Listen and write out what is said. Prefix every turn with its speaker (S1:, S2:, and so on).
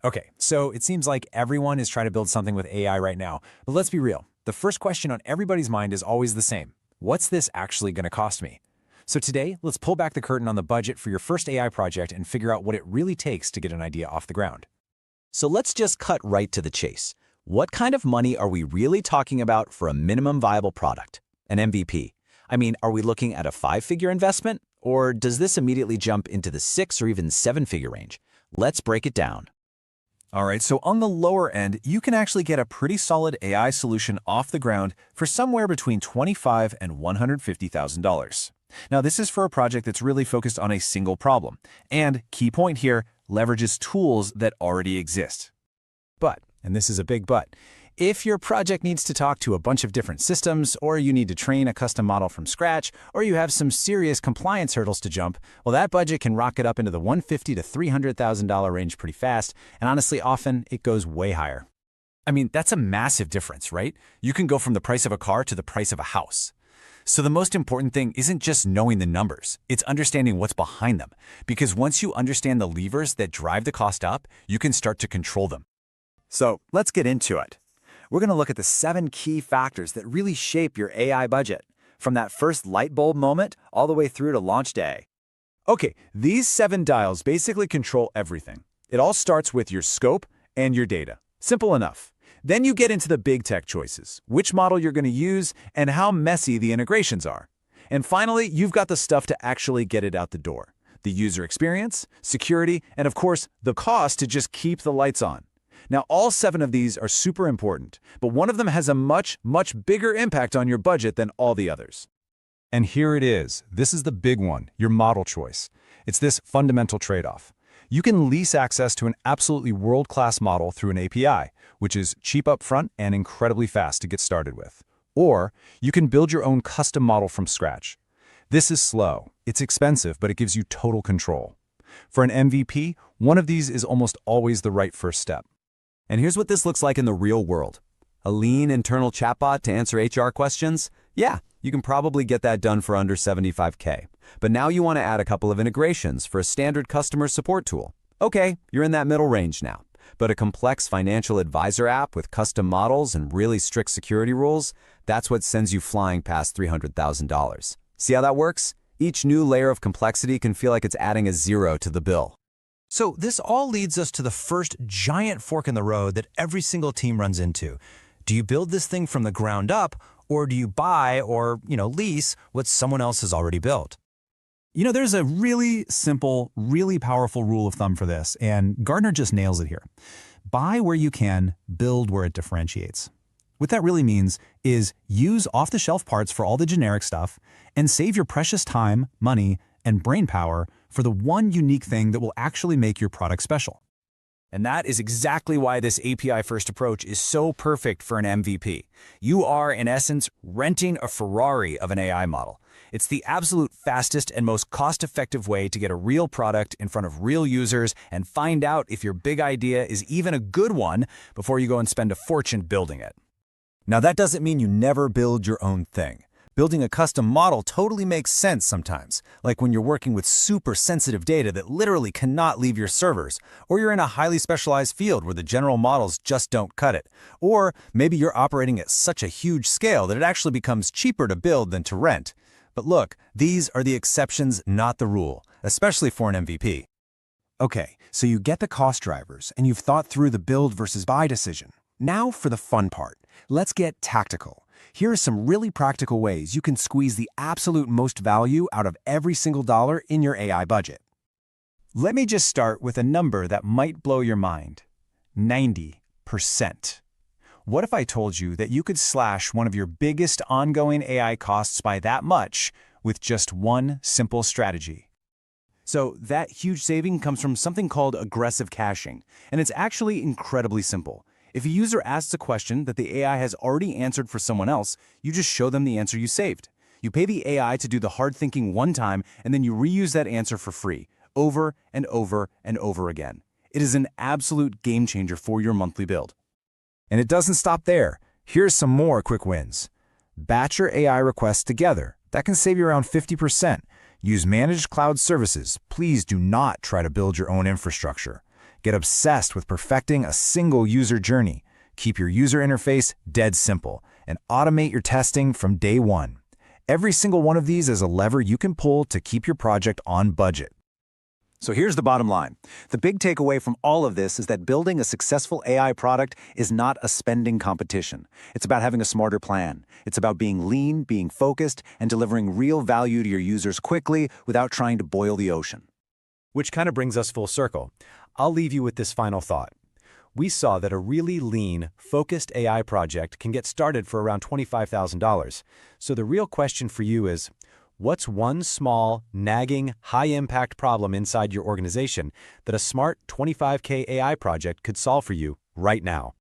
S1: Okay, so it seems like everyone is trying to build something with AI right now. But let's be real. The first question on everybody's mind is always the same. What's this actually going to cost me? So today, let's pull back the curtain on the budget for your first AI project and figure out what it really takes to get an idea off the ground.
S2: So let's just cut right to the chase. What kind of money are we really talking about for a minimum viable product, an MVP? I mean, are we looking at a 5-figure investment? Or does this immediately jump into the 6 or even 7-figure range? Let's break it down.
S1: All right, so on the lower end, you can actually get a pretty solid AI solution off the ground for somewhere between $25,000 and $150,000. Now, this is for a project that's really focused on a single problem. And key point here, leverages tools that already exist. But, and this is a big but, if your project needs to talk to a bunch of different systems, or you need to train a custom model from scratch, or you have some serious compliance hurdles to jump, well, that budget can rocket up into the $150,000 to $300,000 range pretty fast, and honestly, often it goes way higher. I mean, that's a massive difference, right? You can go from the price of a car to the price of a house. So the most important thing isn't just knowing the numbers, it's understanding what's behind them. Because once you understand the levers that drive the cost up, you can start to control them. So let's get into it. We're going to look at the 7 key factors that really shape your AI budget, from that first light bulb moment all the way through to launch day. Okay, these 7 dials basically control everything. It all starts with your scope and your data. Simple enough. Then you get into the big tech choices, which model you're going to use, and how messy the integrations are. And finally, you've got the stuff to actually get it out the door. The user experience, security, and of course, the cost to just keep the lights on. Now, all 7 of these are super important, but one of them has a much bigger impact on your budget than all the others. And here it is. This is the big one, your model choice. It's this fundamental trade-off. You can lease access to an absolutely world-class model through an API, which is cheap up front and incredibly fast to get started with. Or you can build your own custom model from scratch. This is slow, it's expensive, but it gives you total control. For an MVP, one of these is almost always the right first step.
S2: And here's what this looks like in the real world. A lean internal chatbot to answer HR questions? Yeah, you can probably get that done for under $75K. But now you want to add a couple of integrations for a standard customer support tool. Okay, you're in that middle range now. But a complex financial advisor app with custom models and really strict security rules, that's what sends you flying past $300,000. See how that works? Each new layer of complexity can feel like it's adding a 0 to the bill.
S3: So this all leads us to the first giant fork in the road that every single team runs into. Do you build this thing from the ground up, or do you buy or, lease what someone else has already built?
S4: There's a really simple, really powerful rule of thumb for this, and Gartner just nails it here. Buy where you can, build where it differentiates. What that really means is use off-the-shelf parts for all the generic stuff and save your precious time, money, and brain power for the one unique thing that will actually make your product special.
S1: And that is exactly why this API-first approach is so perfect for an MVP. You are, in essence, renting a Ferrari of an AI model. It's the absolute fastest and most cost-effective way to get a real product in front of real users and find out if your big idea is even a good one before you go and spend a fortune building it. Now, that doesn't mean you never build your own thing. Building a custom model totally makes sense sometimes, like when you're working with super sensitive data that literally cannot leave your servers, or you're in a highly specialized field where the general models just don't cut it, or maybe you're operating at such a huge scale that it actually becomes cheaper to build than to rent. But look, these are the exceptions, not the rule, especially for an MVP.
S5: Okay, so you get the cost drivers, and you've thought through the build versus buy decision. Now for the fun part. Let's get tactical. Here are some really practical ways you can squeeze the absolute most value out of every single dollar in your AI budget.
S4: Let me just start with a number that might blow your mind. 90%. What if I told you that you could slash one of your biggest ongoing AI costs by that much with just one simple strategy?
S1: So that huge saving comes from something called aggressive caching, and it's actually incredibly simple. If a user asks a question that the AI has already answered for someone else, you just show them the answer you saved. You pay the AI to do the hard thinking one time, and then you reuse that answer for free, over and over and over again. It is an absolute game changer for your monthly build. And it doesn't stop there. Here's some more quick wins. Batch your AI requests together. That can save you around 50%. Use managed cloud services. Please do not try to build your own infrastructure. Get obsessed with perfecting a single user journey. Keep your user interface dead simple, and automate your testing from day one. Every single one of these is a lever you can pull to keep your project on budget.
S6: So here's the bottom line. The big takeaway from all of this is that building a successful AI product is not a spending competition. It's about having a smarter plan. It's about being lean, being focused, and delivering real value to your users quickly without trying to boil the ocean.
S3: Which kind of brings us full circle. I'll leave you with this final thought. We saw that a really lean, focused AI project can get started for around $25,000. So the real question for you is, what's one small, nagging, high-impact problem inside your organization that a smart $25K AI project could solve for you right now?